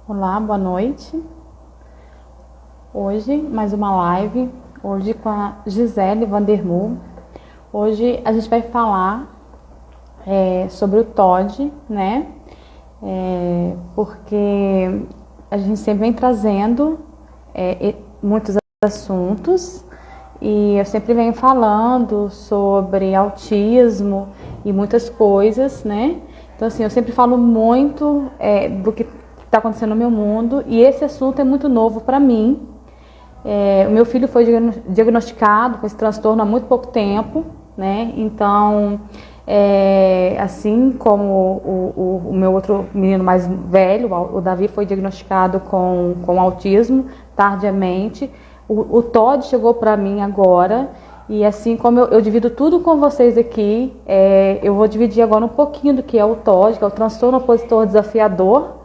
Olá, boa noite. Hoje, mais uma live, hoje com a Gisele Vandermu. Hoje a gente vai falar sobre o TOD, né? Porque a gente sempre vem trazendo muitos assuntos e eu sempre venho falando sobre autismo e muitas coisas, né? Então, assim, eu sempre falo muito do que está acontecendo no meu mundo e esse assunto é muito novo para mim. O meu filho foi diagnosticado com esse transtorno há muito pouco tempo, né? Então, assim como o meu outro menino mais velho, o Davi, foi diagnosticado com autismo tardiamente, o Todd chegou para mim agora. E assim como eu divido tudo com vocês aqui, eu vou dividir agora um pouquinho do que é o TOD, que é o transtorno opositor desafiador,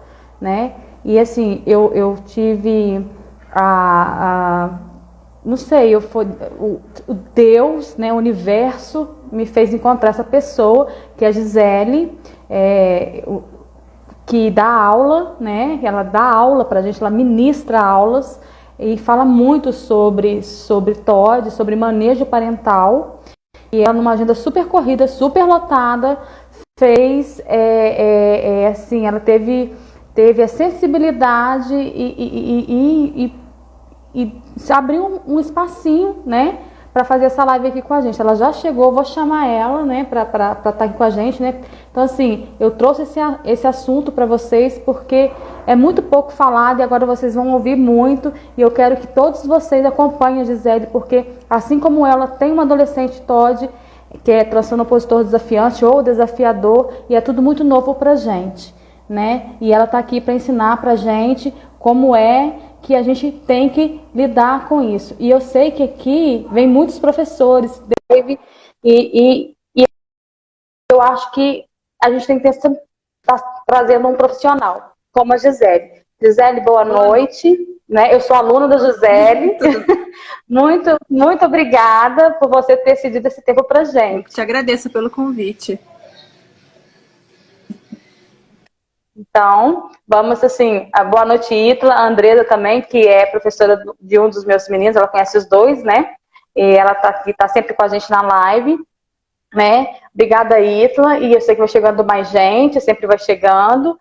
né? E assim, eu tive não sei, o Deus, né, o universo me fez encontrar essa pessoa, que é a Gisele, que dá aula, né? Ela dá aula pra gente, ela ministra aulas e fala muito sobre TOD, sobre manejo parental. E ela, numa agenda super corrida, super lotada, fez, assim, ela teve a sensibilidade e se abriu um espacinho, né, para fazer essa live aqui com a gente. Ela já chegou, vou chamar ela, né, para estar aqui com a gente, né. Então, assim, eu trouxe esse assunto para vocês porque é muito pouco falado e agora vocês vão ouvir muito. E eu quero que todos vocês acompanhem a Gisele, porque assim como ela tem uma adolescente TOD, que é transtorno opositor desafiante ou desafiador, e é tudo muito novo pra gente, né? E ela está aqui para ensinar pra gente como é que a gente tem que lidar com isso. E eu sei que aqui vem muitos professores, Dave, e eu acho que a gente tem que estar trazendo um profissional, como a Gisele. Gisele, boa noite. Né? Eu sou aluna da Gisele. Muito, muito obrigada por você ter cedido esse tempo pra gente. Eu te agradeço pelo convite. Então, vamos assim, a boa noite, Ítala, a Andresa também, que é professora de um dos meus meninos, ela conhece os dois, né? E ela tá aqui, tá sempre com a gente na live, né? Obrigada, Ítala, e eu sei que vai chegando mais gente, sempre vai chegando.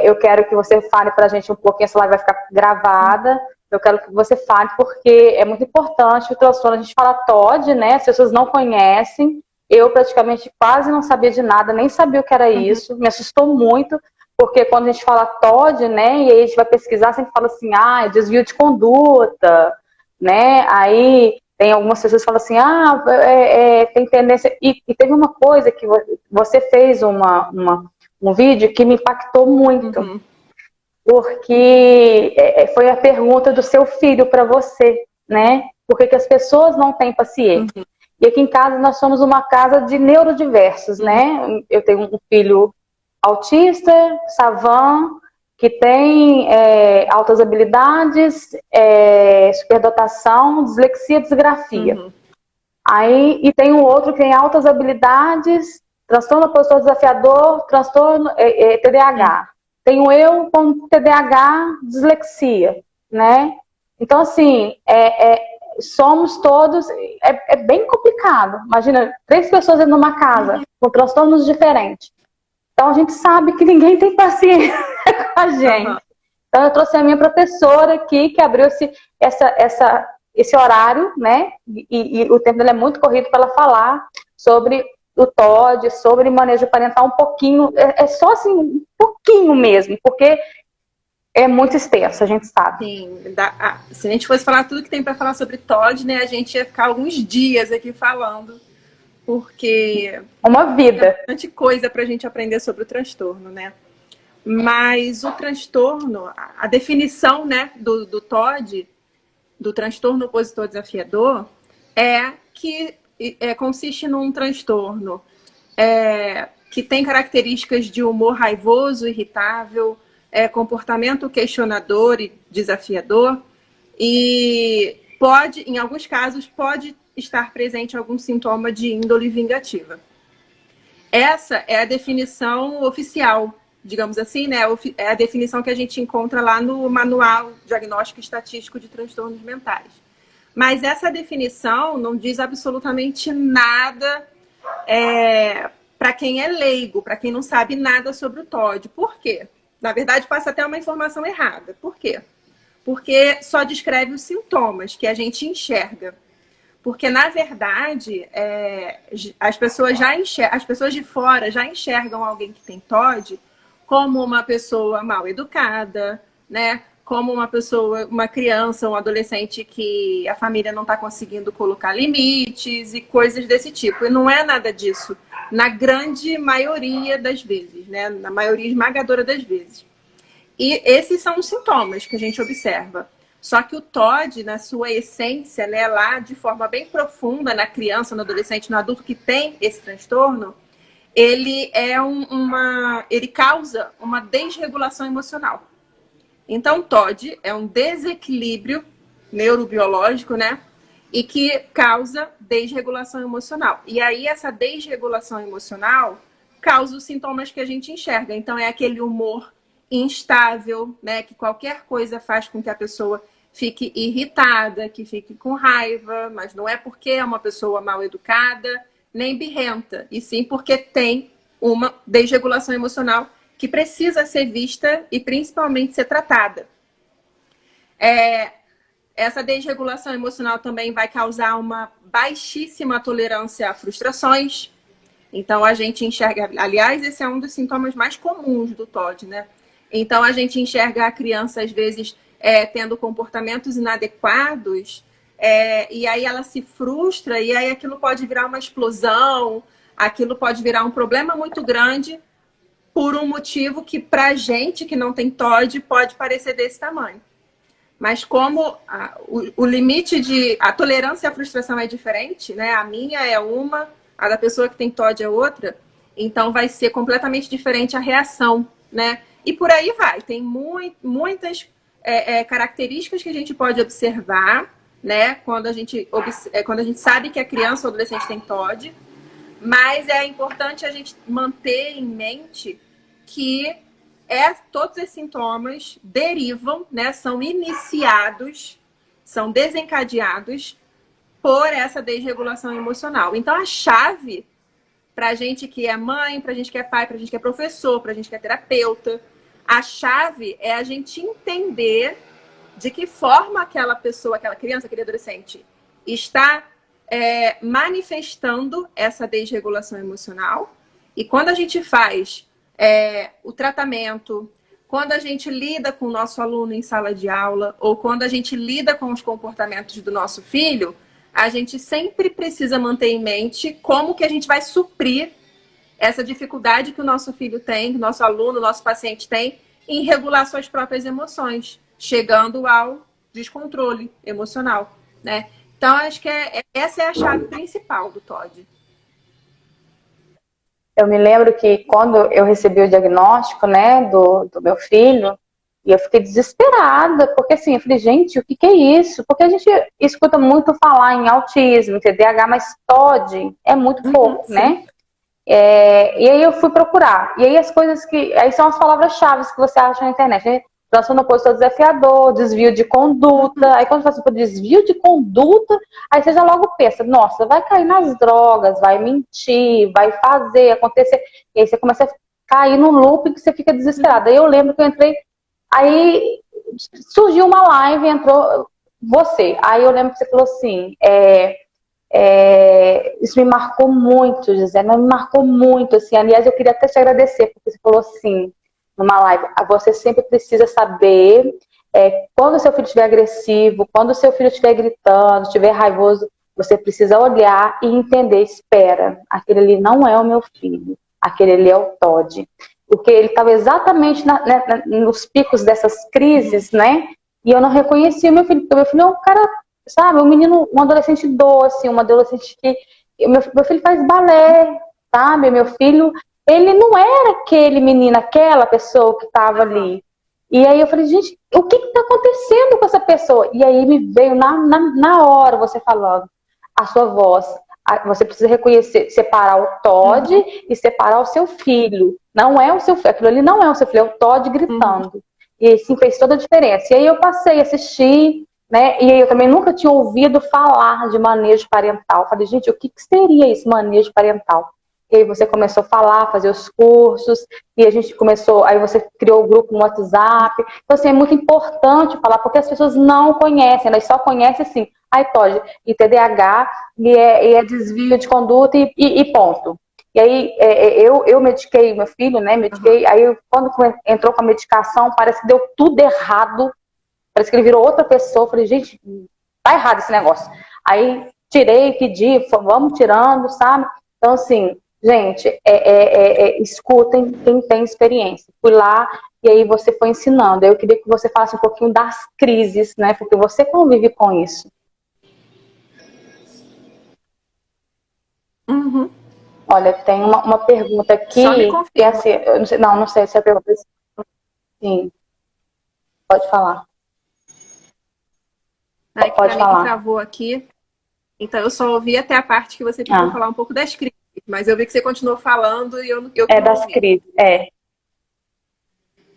Eu quero que você fale pra gente um pouquinho, essa live vai ficar gravada. Eu quero que você fale, porque é muito importante o transtorno. A gente fala TOD, né? As pessoas não conhecem. Eu praticamente quase não sabia de nada, nem sabia o que era isso. Me assustou muito, porque quando a gente fala TOD, né? E aí a gente vai pesquisar, sempre fala assim, desvio de conduta, né? Aí tem algumas pessoas que falam assim, tem tendência. E teve uma coisa que você fez um vídeo que me impactou muito. Porque foi a pergunta do seu filho para você, né? Por que as pessoas não têm paciência? E aqui em casa nós somos uma casa de neurodiversos, né? Eu tenho um filho autista, savan, que tem altas habilidades, superdotação, dislexia, disgrafia. Aí, e tem um outro que tem altas habilidades, transtorno opositor desafiador, transtorno TDAH. Tenho eu com TDAH, dislexia, né? Então, assim, somos todos... É bem complicado. Imagina, 3 pessoas dentro de uma casa com transtornos diferentes. Então, a gente sabe que ninguém tem paciência com a gente. Então, eu trouxe a minha professora aqui, que abriu esse horário, né? E o tempo dela é muito corrido para ela falar sobre o TOD, sobre manejo parental um pouquinho, só assim, um pouquinho mesmo, porque é muito extenso, a gente sabe. Sim, se a gente fosse falar tudo que tem para falar sobre TOD, né, a gente ia ficar alguns dias aqui falando, porque uma vida. Tem bastante coisa para a gente aprender sobre o transtorno, né? Mas o transtorno, a definição, né, do TOD, do transtorno opositor desafiador, é que consiste num transtorno que tem características de humor raivoso, irritável, comportamento questionador e desafiador, e pode, em alguns casos, pode estar presente algum sintoma de índole vingativa. Essa é a definição oficial digamos assim, né? É a definição que a gente encontra lá no Manual Diagnóstico e Estatístico de Transtornos Mentais. Mas essa definição não diz absolutamente nada para quem é leigo, para quem não sabe nada sobre o TOD. Por quê? Na verdade, passa até uma informação errada. Por quê? Porque só descreve os sintomas que a gente enxerga. Porque, na verdade, as pessoas de fora já enxergam alguém que tem TOD como uma pessoa mal educada, né? Como uma criança, um adolescente que a família não está conseguindo colocar limites e coisas desse tipo. E não é nada disso, na grande maioria das vezes, né? Na maioria esmagadora das vezes. E esses são os sintomas que a gente observa. Só que o TOD, na sua essência, né, lá de forma bem profunda, na criança, no adolescente, no adulto que tem esse transtorno, ele causa uma desregulação emocional. Então, TOD é um desequilíbrio neurobiológico, né? E que causa desregulação emocional. E aí, essa desregulação emocional causa os sintomas que a gente enxerga. Então, é aquele humor instável, né? Que qualquer coisa faz com que a pessoa fique irritada, que fique com raiva, mas não é porque é uma pessoa mal educada, nem birrenta, e sim porque tem uma desregulação emocional que precisa ser vista e principalmente ser tratada. Essa desregulação emocional também vai causar uma baixíssima tolerância a frustrações. Então, a gente enxerga... Aliás, esse é um dos sintomas mais comuns do TOD, né? Então, a gente enxerga a criança, às vezes, tendo comportamentos inadequados, e aí ela se frustra, e aí aquilo pode virar uma explosão, aquilo pode virar um problema muito grande por um motivo que, pra gente que não tem TOD, pode parecer desse tamanho. Mas como o limite a tolerância à frustração é diferente, né? A minha é uma, a da pessoa que tem TOD é outra, então vai ser completamente diferente a reação, né? E por aí vai. Tem muitas características que a gente pode observar, né? Quando a gente sabe que a criança ou adolescente tem TOD, mas é importante a gente manter em mente que todos esses sintomas derivam, né? São iniciados, são desencadeados por essa desregulação emocional. Então, a chave para a gente que é mãe, para a gente que é pai, para a gente que é professor, para a gente que é terapeuta, a chave é a gente entender de que forma aquela pessoa, aquela criança, aquele adolescente está manifestando essa desregulação emocional. E quando a gente faz o tratamento, quando a gente lida com o nosso aluno em sala de aula, ou quando a gente lida com os comportamentos do nosso filho, a gente sempre precisa manter em mente como que a gente vai suprir essa dificuldade que o nosso filho tem, que o nosso aluno, o nosso paciente tem, em regular suas próprias emoções, chegando ao descontrole emocional, né? Então, acho que essa é a chave principal do TOD. Eu me lembro que quando eu recebi o diagnóstico, né, do meu filho, e eu fiquei desesperada, porque assim, eu falei, gente, o que é isso? Porque a gente escuta muito falar em autismo, TDAH, mas TOD é muito pouco, né? E aí eu fui procurar. E aí as coisas aí são as palavras-chave que você acha na internet, né? Transtorno opositor desafiador, desvio de conduta. Aí quando você fala desvio de conduta, aí você já logo pensa, nossa, vai cair nas drogas, vai mentir, vai fazer, acontecer. E aí você começa a cair no loop que você fica desesperada. Aí eu lembro que eu entrei, aí surgiu uma live, entrou você. Aí eu lembro que você falou assim, isso me marcou muito, Gisele, me marcou muito, assim, aliás, eu queria até te agradecer, porque você falou assim, numa live, você sempre precisa saber, quando o seu filho estiver agressivo, quando o seu filho estiver gritando, estiver raivoso, você precisa olhar e entender, espera, aquele ali não é o meu filho, aquele ali é o TOD, porque ele estava exatamente nos picos dessas crises, né, e eu não reconhecia o meu filho, porque o meu filho é um cara, sabe, um adolescente doce, um adolescente que... Meu filho faz balé, sabe? Meu filho, ele não era aquele menino, aquela pessoa que estava ali. E aí eu falei, gente, o que está acontecendo com essa pessoa? E aí me veio na hora você falando, a sua voz, Você precisa reconhecer, separar o Todd e separar o seu filho. Não é o seu filho, aquilo ali não é o seu filho, é o Todd gritando. E assim fez toda a diferença. E aí eu passei a assistir, né? E aí eu também nunca tinha ouvido falar de manejo parental. Falei, gente, o que seria isso, manejo parental? E aí você começou a falar, fazer os cursos, e a gente começou, aí você criou o grupo no WhatsApp. Então, assim, é muito importante falar, porque as pessoas não conhecem, elas só conhecem assim, ai, Todd, e TDAH, e é desvio de conduta e ponto. E aí eu mediquei meu filho, né? Mediquei, aí quando entrou com a medicação, parece que deu tudo errado. Parece que ele virou outra pessoa. Eu falei, gente, tá errado esse negócio. Aí tirei, pedi, vamos tirando, sabe? Então, assim, gente, escutem quem tem experiência. Fui lá e aí você foi ensinando. Eu queria que você falasse um pouquinho das crises, né? Porque você convive com isso. Olha, tem uma pergunta aqui. Só me que é confirma. assim, eu não sei se a pergunta. Sim, pode falar. Aí que Pode pra mim que falar. travou aqui. Então eu só ouvi até a parte que você pediu falar um pouco das crises. Mas eu vi que você continuou falando e eu Das ouvi. crises,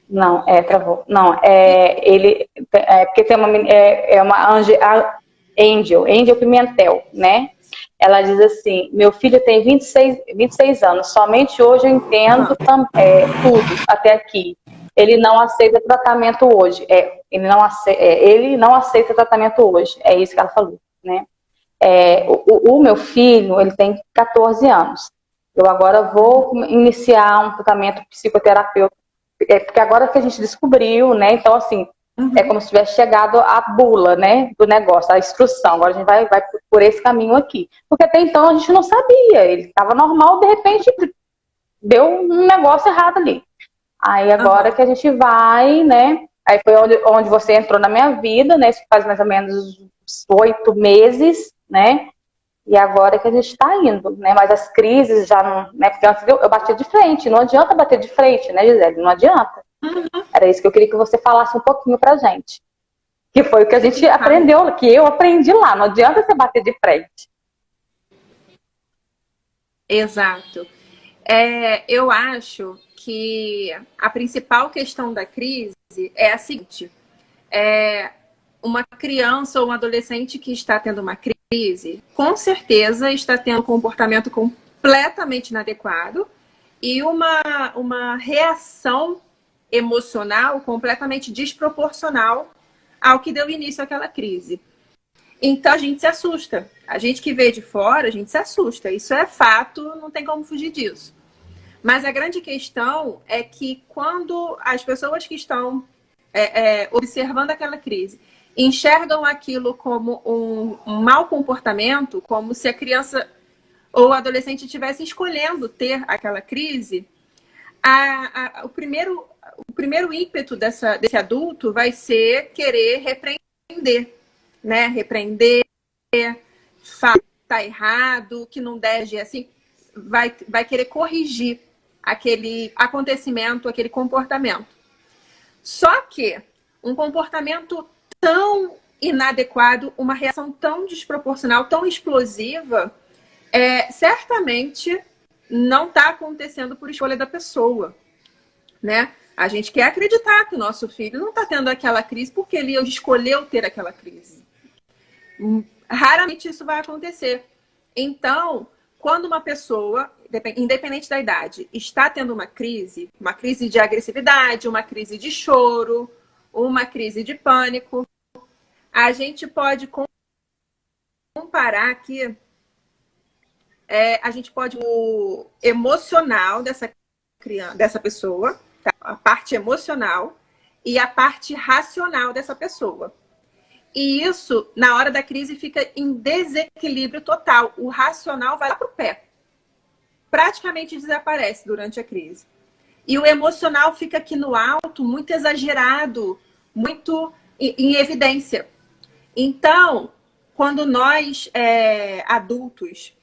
Não, travou. Não, ele. Porque tem uma Angel Pimentel, né? Ela diz assim: meu filho tem 26 anos, somente hoje eu entendo tudo até aqui. Ele não aceita tratamento hoje. Ele não aceita tratamento hoje. É isso que ela falou, né? O meu filho, ele tem 14 anos. Eu agora vou iniciar um tratamento psicoterapêutico, porque agora que a gente descobriu, né? Então, assim, é como se tivesse chegado a bula, né? Do negócio, a instrução. Agora a gente vai por esse caminho aqui. Porque até então a gente não sabia. Ele estava normal, de repente deu um negócio errado ali. Aí agora que a gente vai, né? Aí foi onde você entrou na minha vida, né? Isso faz mais ou menos 8 meses, né? E agora que a gente está indo, né? Mas as crises já não, né? Porque antes eu batia de frente, não adianta bater de frente, né, Gisele? Não adianta. Era isso que eu queria que você falasse um pouquinho pra gente. Que foi o que a gente aprendeu, que eu aprendi lá. Não adianta você bater de frente. Exato. Eu acho que a principal questão da crise é a seguinte: uma criança ou um adolescente que está tendo uma crise, com certeza está tendo um comportamento completamente inadequado e uma reação emocional completamente desproporcional ao que deu início àquela crise. Então a gente se assusta. A gente que vê de fora, a gente se assusta. Isso é fato, não tem como fugir disso. Mas a grande questão é que quando as pessoas que estão observando aquela crise enxergam aquilo como um mau comportamento, como se a criança ou o adolescente estivesse escolhendo ter aquela crise, o primeiro ímpeto desse adulto vai ser querer repreender, né? Repreender, falar que tá errado, que não deve assim, vai querer corrigir aquele acontecimento, aquele comportamento. Só que um comportamento tão inadequado, uma reação tão desproporcional, tão explosiva, certamente não está acontecendo por escolha da pessoa, né? A gente quer acreditar que o nosso filho não está tendo aquela crise porque ele escolheu ter aquela crise. Raramente isso vai acontecer. Então, quando uma pessoa, independente da idade, está tendo uma crise de agressividade, uma crise de choro, uma crise de pânico, a gente pode comparar aqui, a gente pode o emocional dessa criança, dessa pessoa, tá? A parte emocional e a parte racional dessa pessoa. E isso, na hora da crise, fica em desequilíbrio total. O racional vai lá para o pé. Praticamente desaparece durante a crise. E o emocional fica aqui no alto, muito exagerado, muito em evidência. Então, quando nós, adultos,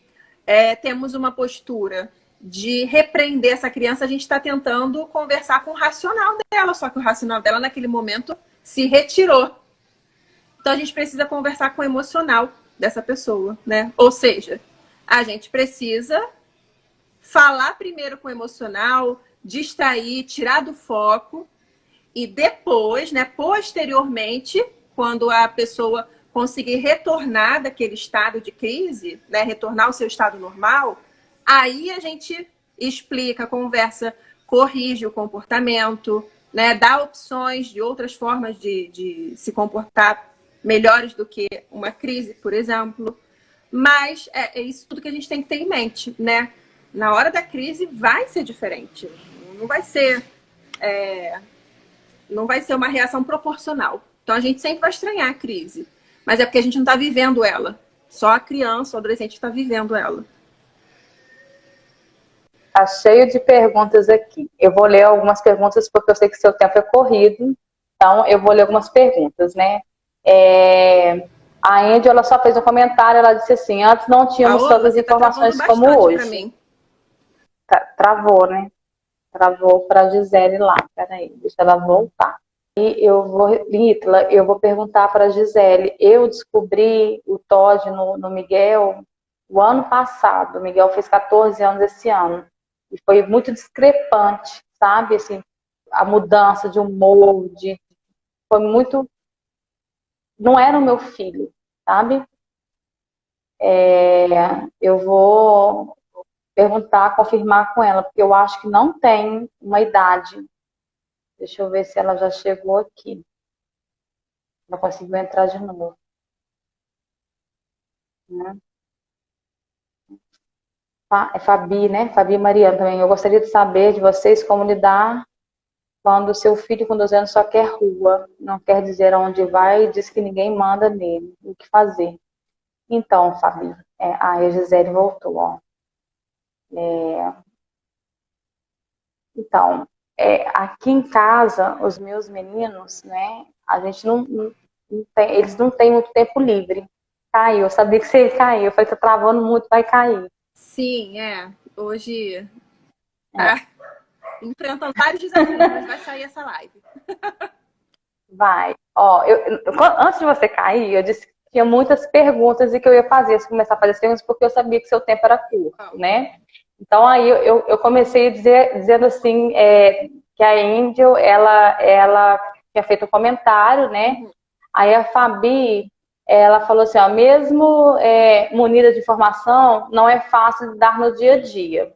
temos uma postura de repreender essa criança, a gente está tentando conversar com o racional dela, só que o racional dela, naquele momento, se retirou. Então, a gente precisa conversar com o emocional dessa pessoa, né? Ou seja, A gente precisa falar primeiro com o emocional, distrair, tirar do foco e depois, né, posteriormente, quando a pessoa conseguir retornar daquele estado de crise, né, retornar ao seu estado normal, aí a gente explica, conversa, corrige o comportamento, né, dá opções de outras formas de se comportar melhores do que uma crise, por exemplo. Mas é isso tudo que a gente tem que ter em mente, né? Na hora da crise vai ser diferente. Não vai ser, não vai ser uma reação proporcional. Então a gente sempre vai estranhar a crise. Mas é porque a gente não está vivendo ela. Só a criança, o adolescente está vivendo ela. Tá cheio de perguntas aqui. Eu vou ler algumas perguntas porque eu sei que seu tempo é corrido. Então, eu vou ler algumas perguntas, né? A Andy, ela só fez um comentário, ela disse assim, antes não tínhamos tantas informações como hoje. Travou, né? Travou para a Gisele lá. Peraí, deixa ela voltar. E eu vou perguntar para a Gisele. Eu descobri o TOD no Miguel o ano passado. O Miguel fez 14 anos esse ano. E foi muito discrepante, sabe? Assim, a mudança de humor, foi muito... Não era o meu filho, sabe? Eu vou perguntar, confirmar com ela, porque eu acho que não tem uma idade. Deixa eu ver se ela já chegou aqui. Não conseguiu entrar de novo. Né? É Fabi, né? Fabi e Mariana também. Eu gostaria de saber de vocês como lidar quando o seu filho com 12 anos só quer rua, não quer dizer aonde vai e diz que ninguém manda nele. O que fazer? Então, Fabi, a Gisele voltou, ó. Então, aqui em casa, os meus meninos, né, a gente não tem, eles não têm muito tempo livre. Caiu, eu sabia que você ia cair. Eu falei, tá travando muito, vai cair. Sim, hoje tá enfrentando vários desafios, mas vai sair essa live. Vai. Ó, antes de você cair, eu disse que tinha muitas perguntas e que eu ia fazer, se começar a fazer as perguntas, porque eu sabia que seu tempo era curto, né? Então, aí eu comecei dizendo assim, que a Angel, ela tinha feito um comentário, né? Aí a Fabi, ela falou assim, ó, mesmo munida de informação, não é fácil de dar no dia a dia.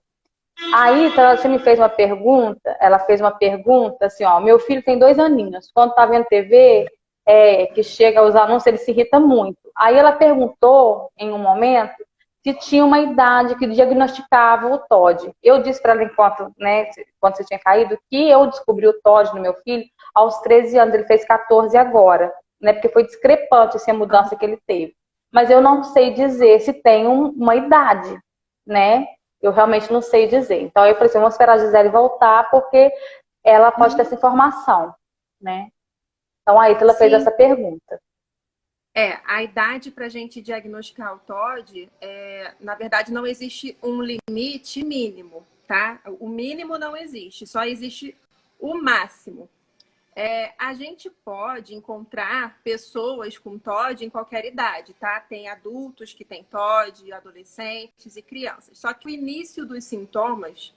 Aí, então, você me fez uma pergunta, ela fez uma pergunta assim, ó, meu filho tem 2 aninhos, quando tá vendo TV, que chega os anúncios, ele se irrita muito. Aí ela perguntou, em um momento, se tinha uma idade que diagnosticava o TOD. Eu disse para ela, enquanto, né, quando você tinha caído, que eu descobri o TOD no meu filho aos 13 anos, ele fez 14 agora, né, porque foi discrepante assim, a mudança que ele teve. Mas eu não sei dizer se tem uma idade, né? Eu realmente não sei dizer. Então eu falei assim, vamos esperar a Gisele voltar, porque ela pode ter essa informação, né? Então a Ítala fez essa pergunta. A idade para a gente diagnosticar o TOD, na verdade, não existe um limite mínimo, tá? O mínimo não existe, só existe o máximo. A gente pode encontrar pessoas com TOD em qualquer idade, tá? Tem adultos que têm TOD, adolescentes e crianças. Só que o início dos sintomas,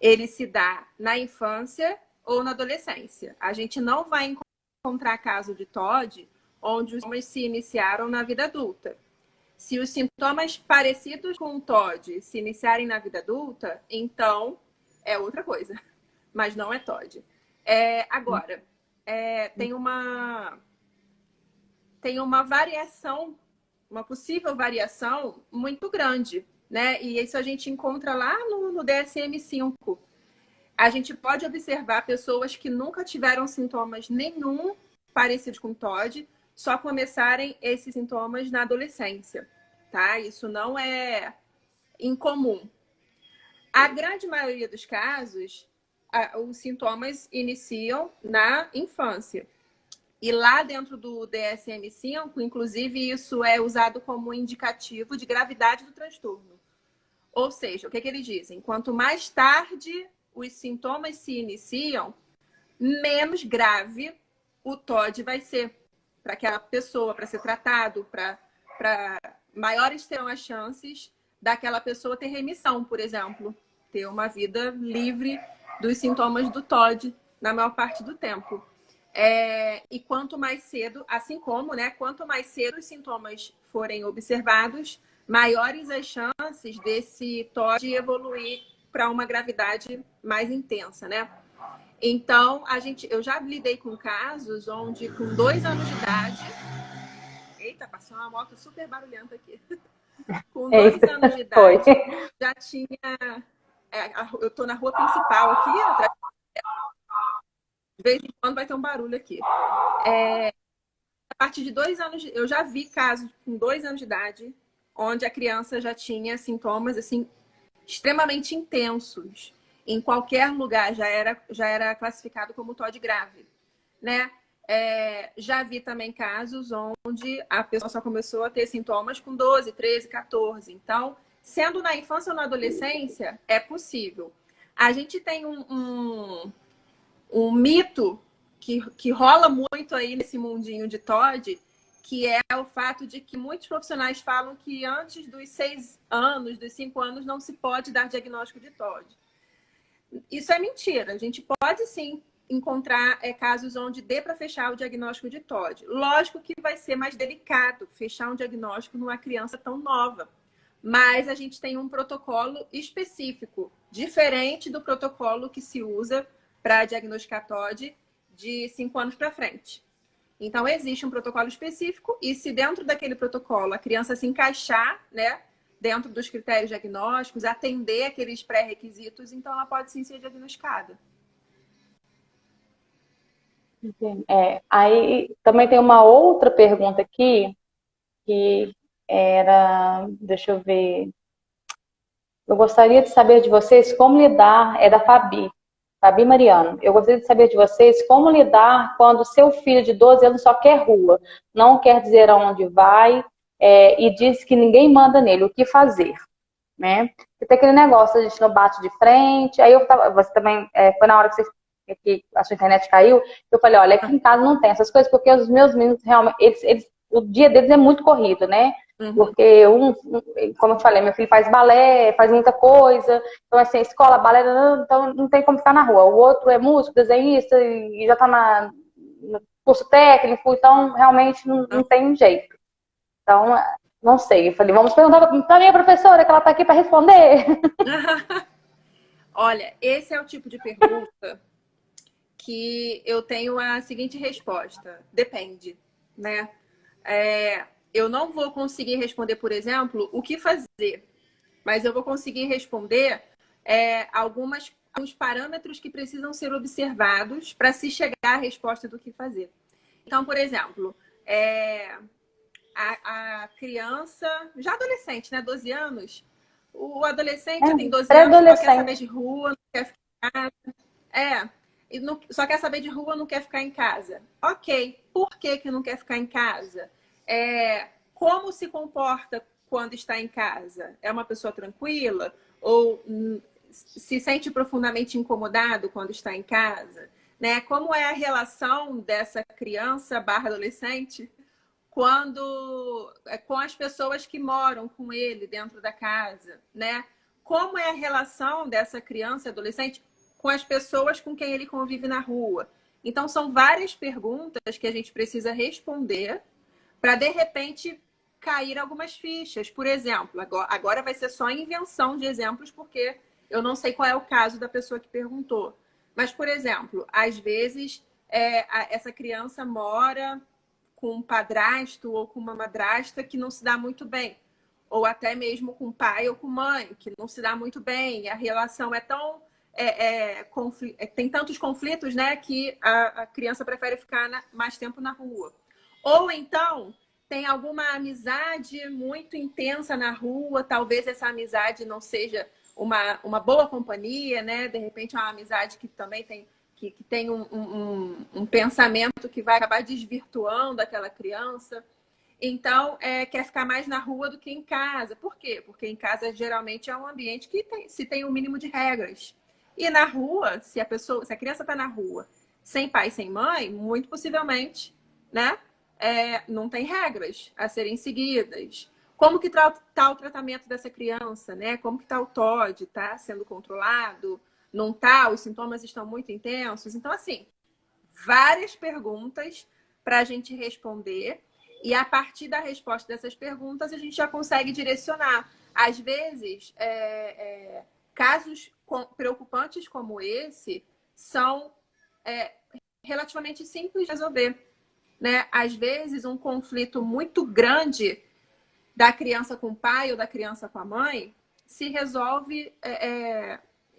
ele se dá na infância ou na adolescência. A gente não vai encontrar caso de TOD onde os sintomas se iniciaram na vida adulta. Se os sintomas parecidos com o TOD se iniciarem na vida adulta, então é outra coisa, mas não é TOD. Agora, tem uma variação, uma possível variação muito grande, né? E isso a gente encontra lá no DSM-5. A gente pode observar pessoas que nunca tiveram sintomas nenhum parecidos com TOD, só começarem esses sintomas na adolescência, tá? Isso não é incomum. A grande maioria dos casos, os sintomas iniciam na infância. E lá dentro do DSM-5, inclusive, isso é usado como indicativo de gravidade do transtorno. Ou seja, o que eles dizem? Quanto mais tarde os sintomas se iniciam, menos grave o TOD vai ser para aquela pessoa, para ser tratado, para maiores serão as chances daquela pessoa ter remissão, por exemplo, ter uma vida livre dos sintomas do TOD na maior parte do tempo. E quanto mais cedo, assim como, né, quanto mais cedo os sintomas forem observados, maiores as chances desse TOD evoluir para uma gravidade mais intensa, né? Então, eu já lidei com casos onde com 2 anos de idade... Eita, passou uma moto super barulhenta aqui. Com 2 anos de Foi. idade, já tinha... eu estou na rua principal aqui, atrás. De vez em quando vai ter um barulho aqui. A partir de 2 anos, eu já vi casos com 2 anos de idade, onde a criança já tinha sintomas assim extremamente intensos. Em qualquer lugar já era classificado como TOD grave, né? Já vi também casos onde a pessoa só começou a ter sintomas com 12, 13, 14. Então, sendo na infância ou na adolescência, é possível. A gente tem um mito que rola muito aí nesse mundinho de TOD, que é o fato de que muitos profissionais falam que antes dos 6 anos, dos 5 anos, não se pode dar diagnóstico de TOD. Isso é mentira. A gente pode sim encontrar casos onde dê para fechar o diagnóstico de TOD. Lógico que vai ser mais delicado fechar um diagnóstico numa criança tão nova. Mas a gente tem um protocolo específico, diferente do protocolo que se usa para diagnosticar TOD de 5 anos para frente. Então, existe um protocolo específico e se dentro daquele protocolo a criança se encaixar, né, dentro dos critérios diagnósticos, atender aqueles pré-requisitos, então ela pode sim ser diagnosticada. Aí também tem uma outra pergunta aqui, que era, deixa eu ver, eu gostaria de saber de vocês como lidar, é da Fabi Mariano, eu gostaria de saber de vocês como lidar quando seu filho de 12 anos só quer rua, não quer dizer aonde vai, e diz que ninguém manda nele, o que fazer, né? E tem aquele negócio, a gente não bate de frente, aí você também, foi na hora que a sua internet caiu, eu falei, olha, aqui em casa não tem essas coisas, porque os meus meninos realmente, o dia deles é muito corrido, né? Uhum. Porque como eu falei, meu filho faz balé, faz muita coisa, então assim, escola, balé, então não tem como ficar na rua. O outro é músico, desenhista, e já tá no curso técnico, então realmente não tem jeito. Então, não sei, eu falei, vamos perguntar pra minha professora, que ela tá aqui para responder. Olha, esse é o tipo de pergunta que eu tenho a seguinte resposta: depende, né? Eu não vou conseguir responder, por exemplo, o que fazer, mas eu vou conseguir responder alguns parâmetros que precisam ser observados para se chegar à resposta do que fazer. Então, por exemplo, a criança, já adolescente, né, 12 anos, o adolescente já tem 12 anos, só quer saber de rua, não quer ficar só quer saber de rua, não quer ficar em casa. Ok, por que não quer ficar em casa? Como se comporta quando está em casa? É uma pessoa tranquila? Ou se sente profundamente incomodado quando está em casa? Né? Como é a relação dessa criança / adolescente com as pessoas que moram com ele dentro da casa? Né? Como é a relação dessa criança e adolescente com as pessoas com quem ele convive na rua? Então, são várias perguntas que a gente precisa responder para, de repente, cair algumas fichas. Por exemplo, agora vai ser só invenção de exemplos, porque eu não sei qual é o caso da pessoa que perguntou. Mas, por exemplo, às vezes essa criança mora com um padrasto ou com uma madrasta que não se dá muito bem. Ou até mesmo com pai ou com mãe, que não se dá muito bem. E a relação é tão... tem tantos conflitos, né, que a criança prefere ficar mais tempo na rua. Ou então tem alguma amizade muito intensa na rua, talvez essa amizade não seja uma boa companhia, né? De repente é uma amizade que também tem um pensamento que vai acabar desvirtuando aquela criança. Então, quer ficar mais na rua do que em casa. Por quê? Porque em casa geralmente é um ambiente que se tem um mínimo de regras. E na rua, se a criança está na rua sem pai e sem mãe, muito possivelmente, né, não tem regras a serem seguidas. como que tá o tratamento dessa criança, né? Como que tá o TOD? Tá sendo controlado? Não tá? Os sintomas estão muito intensos? Então, assim, várias perguntas para a gente responder. E a partir da resposta dessas perguntas, a gente já consegue direcionar. Às vezes, casos preocupantes como esse são relativamente simples de resolver, né? Às vezes, um conflito muito grande da criança com o pai ou da criança com a mãe se resolve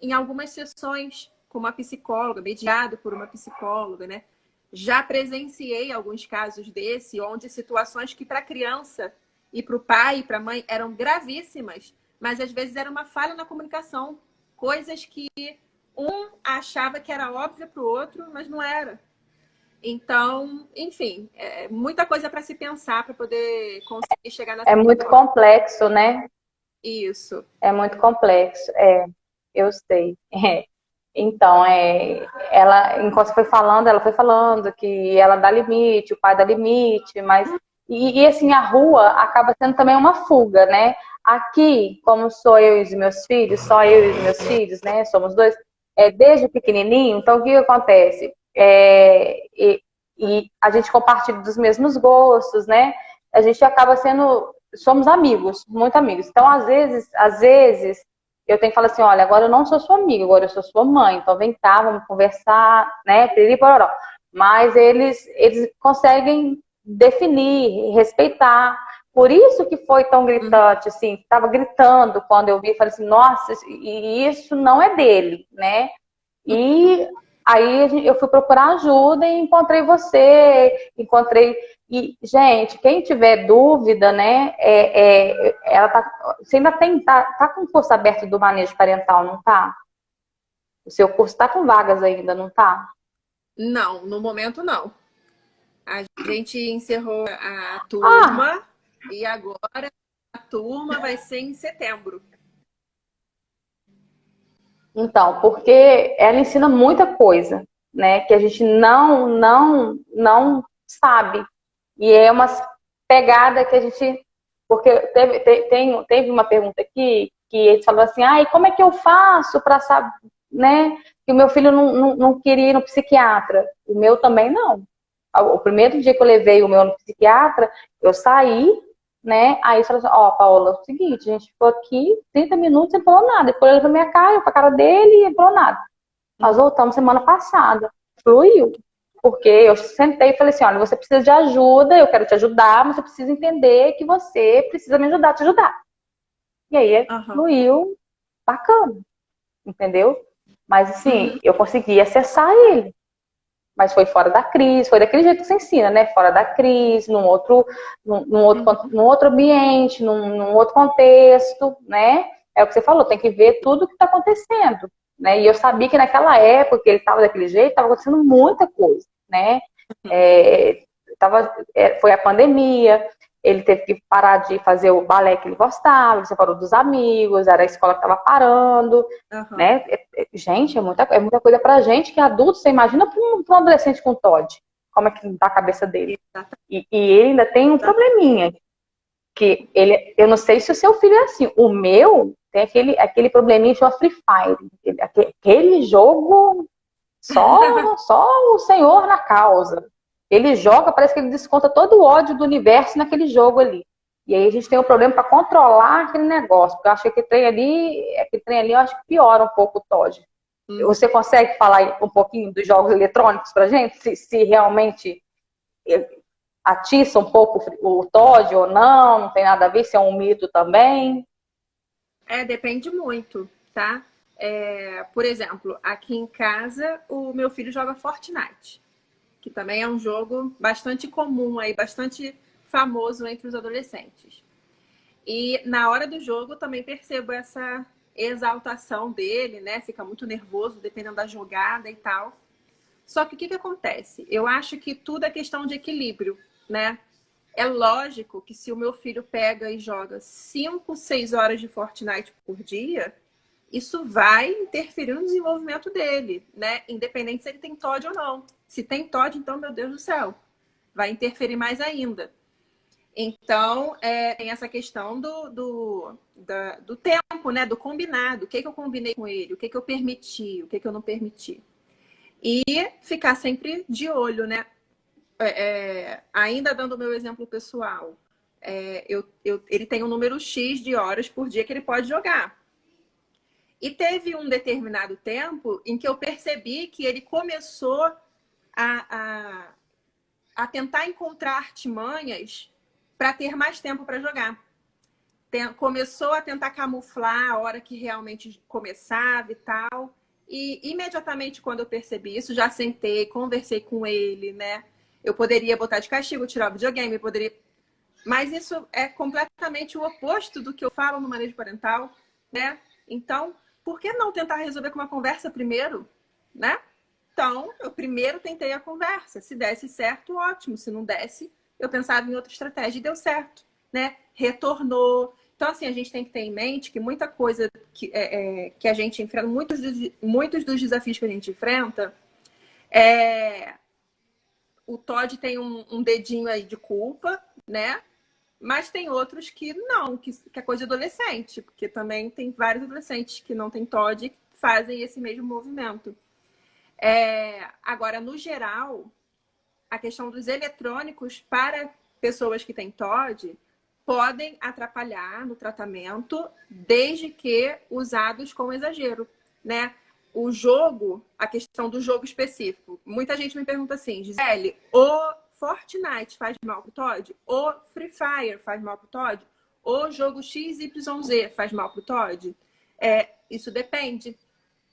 em algumas sessões com uma psicóloga, mediado por uma psicóloga, né? Já presenciei alguns casos desse, onde situações que para a criança e para o pai e para a mãe eram gravíssimas, mas às vezes era uma falha na comunicação, coisas que um achava que era óbvia para o outro, mas não era. Então, enfim, muita coisa para se pensar para poder conseguir chegar nessa. É muito complexo, né? Isso. É muito complexo. Eu sei. Então, ela, enquanto você foi falando, ela foi falando que ela dá limite, o pai dá limite, mas. E assim, a rua acaba sendo também uma fuga, né? Aqui, como sou eu e os meus filhos, só eu e os meus filhos, né? Somos dois, desde pequenininho, então o que acontece? E a gente compartilha dos mesmos gostos, né? A gente acaba somos amigos, muito amigos. Então, às vezes, eu tenho que falar assim, olha, agora eu não sou sua amiga, agora eu sou sua mãe, então vem cá, vamos conversar, né? Mas eles conseguem definir, respeitar. Por isso que foi tão gritante, assim, estava gritando quando eu vi, falei assim, nossa, e isso não é dele, né? E aí eu fui procurar ajuda e encontrei você, E, gente, quem tiver dúvida, né, ela você ainda tá com o curso aberto do manejo parental, não tá? O seu curso tá com vagas ainda, não tá? Não, no momento não. A gente encerrou a turma e agora a turma vai ser em setembro. Então, porque ela ensina muita coisa, né, que a gente não sabe. E é uma pegada que a gente... Porque teve uma pergunta aqui que ele falou assim, e como é que eu faço para saber, né, que o meu filho não queria ir no psiquiatra. O meu também não. O primeiro dia que eu levei o meu no psiquiatra, eu saí, né, aí ele falou assim, Paola, é o seguinte, a gente ficou aqui 30 minutos e não falou nada. Depois ele olhou pra minha cara, eu pra cara dele e não falou nada. Nós voltamos semana passada. Fluiu. Porque eu sentei e falei assim, olha, você precisa de ajuda, eu quero te ajudar, mas você precisa entender que você precisa me ajudar a te ajudar. E aí fluiu, bacana, entendeu? Mas assim, eu consegui acessar ele. Mas foi fora da crise, foi daquele jeito que você ensina, né? Fora da crise, num outro ambiente, num outro contexto, né? É o que você falou, tem que ver tudo o que está acontecendo, né? E eu sabia que naquela época que ele estava daquele jeito, estava acontecendo muita coisa, né? Foi a pandemia, ele teve que parar de fazer o balé que ele gostava, ele separou dos amigos, era a escola que estava parando, né? Gente, é muita coisa pra gente que é adulto, você imagina para um adolescente com TOD, como é que tá a cabeça dele. E ele ainda tem um probleminha, que eu não sei se o seu filho é assim, o meu tem aquele probleminha que chama Free Fire, aquele jogo só o senhor na causa. Ele joga, parece que ele desconta todo o ódio do universo naquele jogo ali. E aí a gente tem um problema para controlar aquele negócio. Porque eu acho que aquele trem ali eu acho que piora um pouco o TOD. Você consegue falar um pouquinho dos jogos eletrônicos pra gente? Se realmente atiça um pouco o TOD ou não tem nada a ver, se é um mito também? Depende muito, tá? Por exemplo, aqui em casa, o meu filho joga Fortnite, que também é um jogo bastante comum aí, bastante famoso entre os adolescentes. E na hora do jogo também percebo essa exaltação dele, né? Fica muito nervoso dependendo da jogada e tal. Só que o que acontece? Eu acho que tudo é questão de equilíbrio, né? É lógico que se o meu filho pega e joga 5, 6 horas de Fortnite por dia, isso vai interferir no desenvolvimento dele, né? Independente se ele tem TOD ou não. Se tem TOD, então, meu Deus do céu, vai interferir mais ainda. Então, tem essa questão do tempo, né? Do combinado. O que eu combinei com ele? O que eu permiti? O que eu não permiti? E ficar sempre de olho, né? Ainda dando o meu exemplo pessoal, ele tem um número X de horas por dia que ele pode jogar. E teve um determinado tempo em que eu percebi que ele começou a tentar encontrar artimanhas para ter mais tempo para jogar. Começou a tentar camuflar a hora que realmente começava e tal. E imediatamente quando eu percebi isso, já sentei, conversei com ele, né? Eu poderia botar de castigo, tirar o videogame, poderia... Mas isso é completamente o oposto do que eu falo no manejo parental, né? Então, por que não tentar resolver com uma conversa primeiro, né? Então, eu primeiro tentei a conversa. Se desse certo, ótimo. Se não desse, eu pensava em outra estratégia e deu certo, né? Retornou. Então, assim, a gente tem que ter em mente que muita coisa que a gente enfrenta, muitos dos desafios que a gente enfrenta, o Todd tem um dedinho aí de culpa, né? Mas tem outros que não, que é coisa de adolescente, porque também tem vários adolescentes que não têm Todd e fazem esse mesmo movimento. Agora, no geral, a questão dos eletrônicos para pessoas que têm TOD podem atrapalhar no tratamento, desde que usados com exagero, né? O jogo, a questão do jogo específico. Muita gente me pergunta assim, Gisele, o Fortnite faz mal pro TOD? O Free Fire faz mal pro TOD? O jogo XYZ faz mal pro TOD? Isso depende.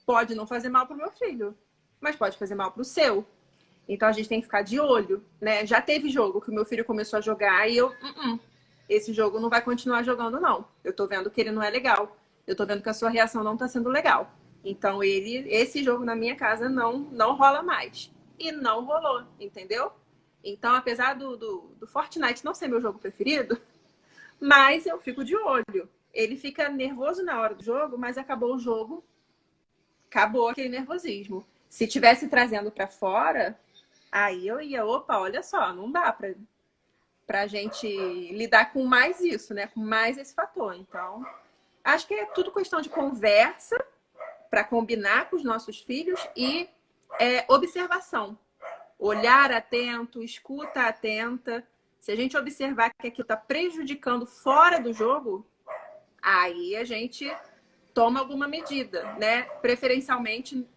Pode não fazer mal pro meu filho, mas pode fazer mal pro seu. Então a gente tem que ficar de olho, né? Já teve jogo que o meu filho começou a jogar e eu, esse jogo não vai continuar jogando, não. Eu tô vendo que ele não é legal. Eu tô vendo que a sua reação não tá sendo legal. Então esse jogo na minha casa não rola mais. E não rolou, entendeu? Então, apesar do Fortnite não ser meu jogo preferido, mas eu fico de olho. Ele fica nervoso na hora do jogo, mas acabou o jogo, acabou aquele nervosismo. Se tivesse trazendo para fora, aí eu ia, opa, olha só, não dá pra gente lidar com mais isso, né? Com mais esse fator. Então, acho que é tudo questão de conversa para combinar com os nossos filhos e observação. Olhar atento, escuta atenta. Se a gente observar que aquilo está prejudicando fora do jogo, aí a gente toma alguma medida, né? Preferencialmente,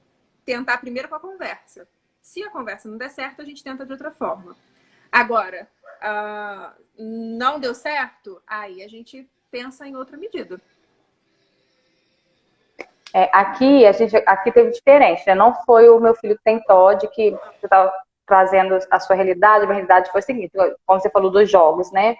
tentar primeiro com a conversa. Se a conversa não der certo, a gente tenta de outra forma. Agora, não deu certo, aí a gente pensa em outra medida. Aqui teve diferente, né? Não foi o meu filho que tem TOD que você estava trazendo a sua realidade. A minha realidade foi a seguinte, como você falou dos jogos, né?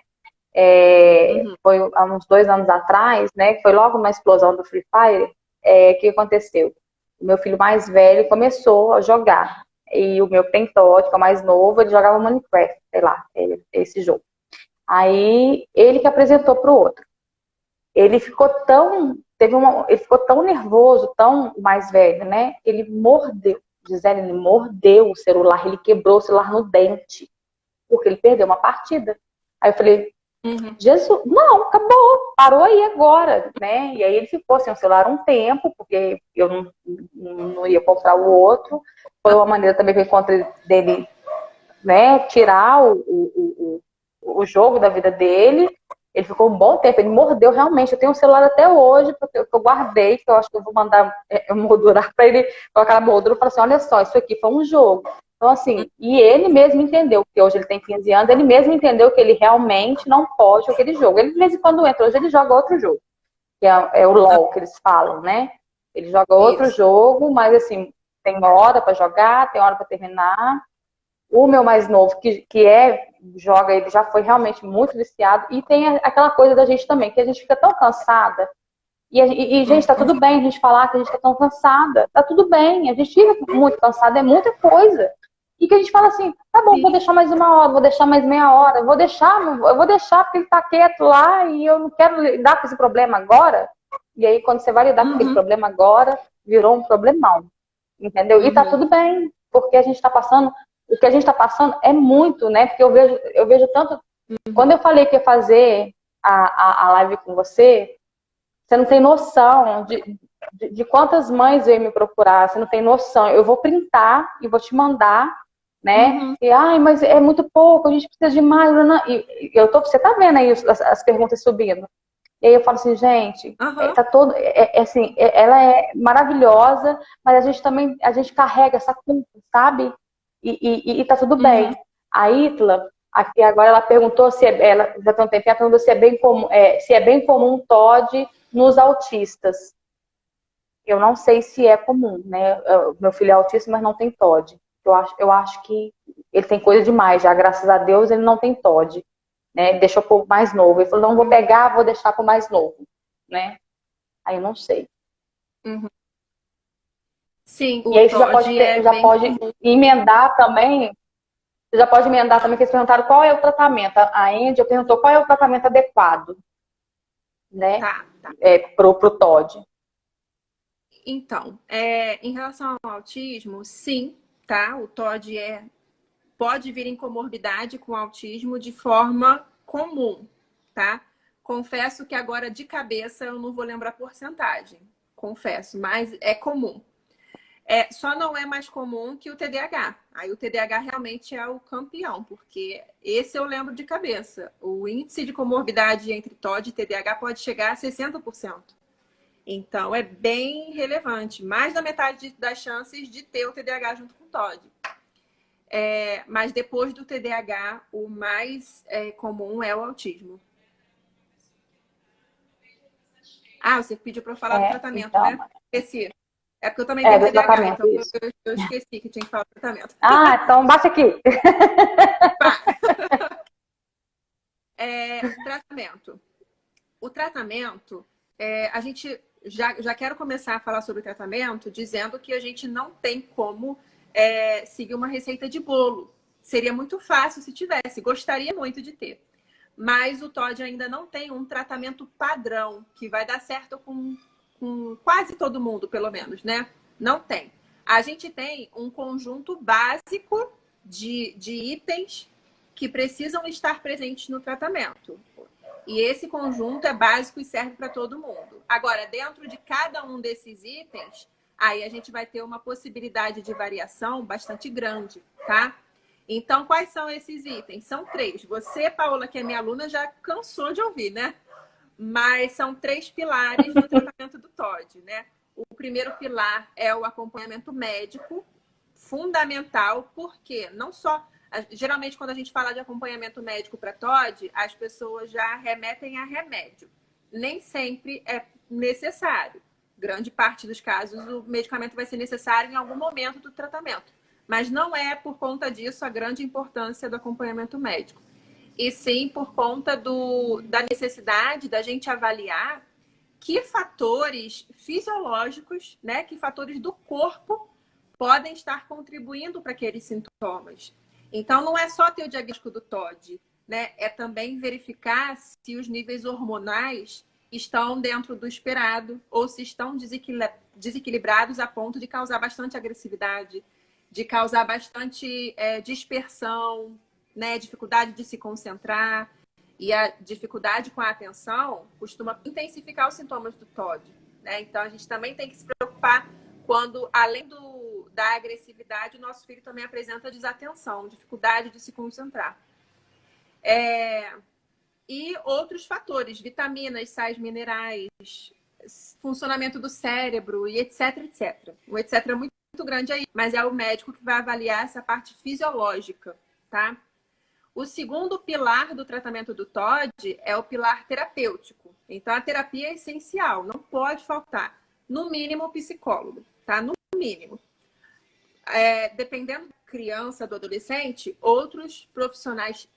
Foi há uns 2 anos atrás, né? Foi logo uma explosão do Free Fire. O que aconteceu? O meu filho mais velho começou a jogar. E o meu que tem TOD, que é o mais novo, ele jogava Minecraft, sei lá, esse jogo. Aí, ele que apresentou para o outro. Ele ficou tão nervoso, tão mais velho, né? Ele mordeu, Gisele, ele mordeu o celular, ele quebrou o celular no dente, porque ele perdeu uma partida. Aí eu falei, Jesus, não, acabou, parou aí agora, né? E aí ele ficou sem o celular um tempo, porque eu não ia comprar o outro. Foi uma maneira também que eu encontrei dele, né, tirar o jogo da vida dele. Ele ficou um bom tempo, ele mordeu realmente. Eu tenho um celular até hoje, porque eu guardei, que eu acho que eu vou mandar moldurar para ele, colocar na moldura e falar assim, olha só, isso aqui foi um jogo. Então, assim, e ele mesmo entendeu, que hoje ele tem 15 anos, ele mesmo entendeu que ele realmente não pode jogar aquele jogo. Ele, de vez em quando entra, hoje ele joga outro jogo, que é o LOL, que eles falam, né? Ele joga outro jogo, mas, assim, tem hora para jogar, tem hora para terminar. O meu mais novo, que joga, ele já foi realmente muito viciado. E tem aquela coisa da gente também, que a gente fica tão cansada. E gente, tá tudo bem a gente falar que a gente tá tão cansada. Tá tudo bem, a gente fica muito cansada, é muita coisa. E que a gente fala assim, tá bom, vou deixar mais 1 hora, vou deixar mais meia hora, eu vou deixar porque ele tá quieto lá e eu não quero lidar com esse problema agora. E aí, quando você vai lidar com aquele problema agora, virou um problemão. Entendeu? E tá tudo bem, porque a gente tá passando... O que a gente está passando é muito, né? Porque eu vejo tanto Quando eu falei que ia fazer a live com você, você não tem noção de quantas mães veio me procurar, você não tem noção. Eu vou printar e vou te mandar, né? E, ai, mas é muito pouco, a gente precisa de mais. Você tá vendo aí as perguntas subindo. E aí eu falo assim, gente, tá todo, assim, ela é maravilhosa, mas a gente também, a gente carrega essa culpa, sabe? E tá tudo bem. A Itla, aqui agora ela perguntou ela já tem um tempinho, ela perguntou se é bem comum TOD nos autistas. Eu não sei se é comum, né? Meu filho é autista, mas não tem TOD. Eu acho que ele tem coisa demais já, graças a Deus ele não tem TOD. Né? Deixou pro mais novo. Ele falou, não, vou pegar, vou deixar pro mais novo. Né? Aí eu não sei. Sim, e aí você já pode emendar também. Você já pode emendar também, que eles perguntaram qual é o tratamento. A Andy perguntou qual é o tratamento adequado, né? Tá. Pro TOD. Então, em relação ao autismo, sim, tá? O TOD pode vir em comorbidade com autismo de forma comum, tá? Confesso que agora de cabeça eu não vou lembrar a porcentagem, confesso, mas é comum. Só não é mais comum que o TDAH. Aí o TDAH realmente é o campeão, porque esse eu lembro de cabeça. O índice de comorbidade entre TOD e TDAH pode chegar a 60%. Então, é bem relevante. Mais da metade das chances de ter o TDAH junto com o TOD. Mas depois do TDAH, o mais comum é o autismo. Você pediu para eu falar do tratamento, então, né? Esqueci. É porque eu também tenho TDAH, então eu esqueci que tinha que falar do tratamento. Então baixa aqui. Tratamento. O tratamento, a gente já quero começar a falar sobre o tratamento dizendo que a gente não tem como seguir uma receita de bolo. Seria muito fácil se tivesse, gostaria muito de ter. Mas o TOD ainda não tem um tratamento padrão que vai dar certo com quase todo mundo, pelo menos, né? Não tem. A gente tem um conjunto básico de itens que precisam estar presentes no tratamento. E esse conjunto é básico e serve para todo mundo. Agora, dentro de cada um desses itens, aí a gente vai ter uma possibilidade de variação bastante grande, tá? Então, quais são esses itens? São 3. Você, Paola, que é minha aluna, já cansou de ouvir, né? Mas são 3 pilares do tratamento do TOD, né? O primeiro pilar é o acompanhamento médico, fundamental, porque não só... Geralmente, quando a gente fala de acompanhamento médico para TOD, as pessoas já remetem a remédio. Nem sempre é necessário. Grande parte dos casos, o medicamento vai ser necessário em algum momento do tratamento. Mas não é por conta disso a grande importância do acompanhamento médico. E sim por conta da necessidade da gente avaliar que fatores fisiológicos, né, que fatores do corpo podem estar contribuindo para aqueles sintomas. Então, não é só ter o diagnóstico do TOD, né? É também verificar se os níveis hormonais estão dentro do esperado ou se estão desequilibrados a ponto de causar bastante agressividade, de causar bastante dispersão, né? Dificuldade de se concentrar. E a dificuldade com a atenção costuma intensificar os sintomas do TOD, né? Então, a gente também tem que se preocupar quando, além da agressividade, o nosso filho também apresenta desatenção, dificuldade de se concentrar. E outros fatores, vitaminas, sais minerais, funcionamento do cérebro e etc, etc. O etc é muito grande aí, mas é o médico que vai avaliar essa parte fisiológica, tá? O segundo pilar do tratamento do TOD é o pilar terapêutico. Então, a terapia é essencial, não pode faltar. No mínimo, o psicólogo, tá? No mínimo. Dependendo da criança, do adolescente, outros profissionais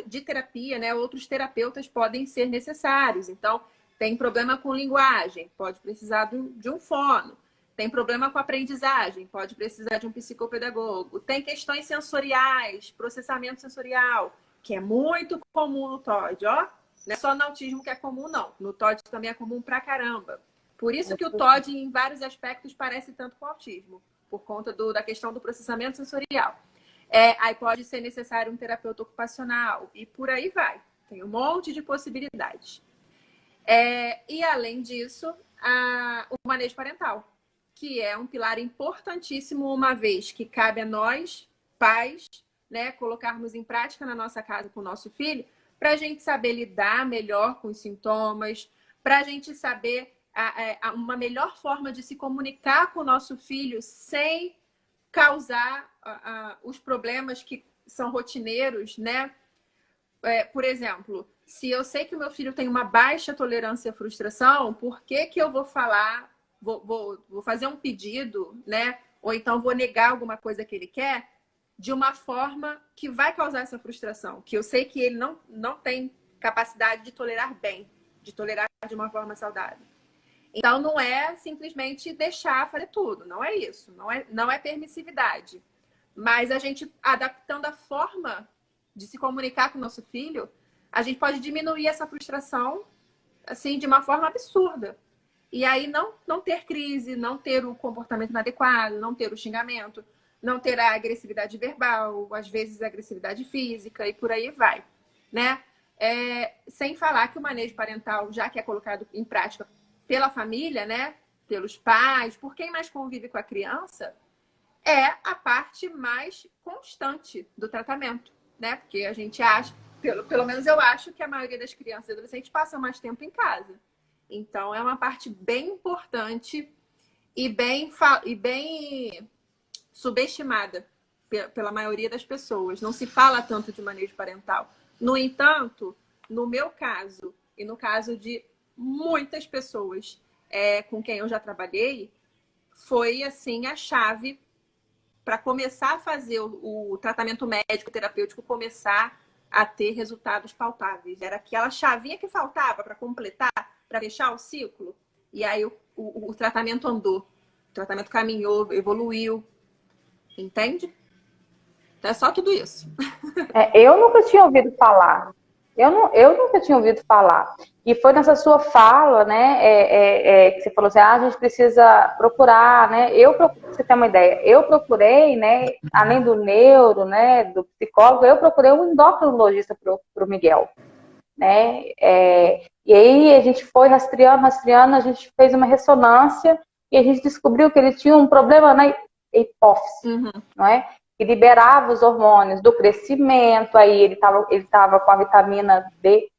de terapia, né? Outros terapeutas podem ser necessários. Então, tem problema com linguagem, pode precisar de um fono. Tem problema com aprendizagem, pode precisar de um psicopedagogo. Tem questões sensoriais, processamento sensorial, que é muito comum no TOD, ó. Não é só no autismo que é comum, não. No TOD também é comum pra caramba. Por isso que o TOD, em vários aspectos, parece tanto com o autismo, por conta da questão do processamento sensorial. Aí pode ser necessário um terapeuta ocupacional e por aí vai. Tem um monte de possibilidades. E além disso, o manejo parental, que é um pilar importantíssimo, uma vez que cabe a nós, pais, né, colocarmos em prática na nossa casa com o nosso filho, para a gente saber lidar melhor com os sintomas, para a gente saber uma melhor forma de se comunicar com o nosso filho sem causar os problemas que são rotineiros, né? Por exemplo, se eu sei que o meu filho tem uma baixa tolerância à frustração, por que que eu vou falar, vou fazer um pedido, né? Ou então vou negar alguma coisa que ele quer de uma forma que vai causar essa frustração, que eu sei que ele não tem capacidade de tolerar bem, de tolerar de uma forma saudável. Então, não é simplesmente deixar fazer tudo, não é isso, não é permissividade. Mas a gente, adaptando a forma de se comunicar com o nosso filho, a gente pode diminuir essa frustração, assim, de uma forma absurda. E aí não ter crise, não ter o comportamento inadequado, não ter o xingamento, não ter a agressividade verbal, às vezes a agressividade física e por aí vai, né? Sem falar que o manejo parental, já que é colocado em prática pela família, né? Pelos pais, por quem mais convive com a criança, é a parte mais constante do tratamento, né? Porque a gente acha, pelo menos eu acho que a maioria das crianças e adolescentes passam mais tempo em casa. Então, é uma parte bem importante e bem subestimada pela maioria das pessoas. Não se fala tanto de manejo parental. No entanto, no meu caso e no caso de muitas pessoas com quem eu já trabalhei, foi assim a chave para começar a fazer o tratamento médico terapêutico começar a ter resultados palpáveis. Era aquela chavinha que faltava para completar, para fechar o ciclo. E aí o tratamento andou, o tratamento caminhou, evoluiu. Entende? Então é só tudo isso. Eu nunca tinha ouvido falar. Eu nunca tinha ouvido falar. E foi nessa sua fala, né, que você falou assim, a gente precisa procurar, né? Pra você ter uma ideia, eu procurei, né, além do neuro, né, do psicólogo, eu procurei um endocrinologista pro Miguel, né? E aí a gente foi rastreando, a gente fez uma ressonância e a gente descobriu que ele tinha um problema na hipófise, não é? Que liberava os hormônios do crescimento, aí ele tava com a vitamina D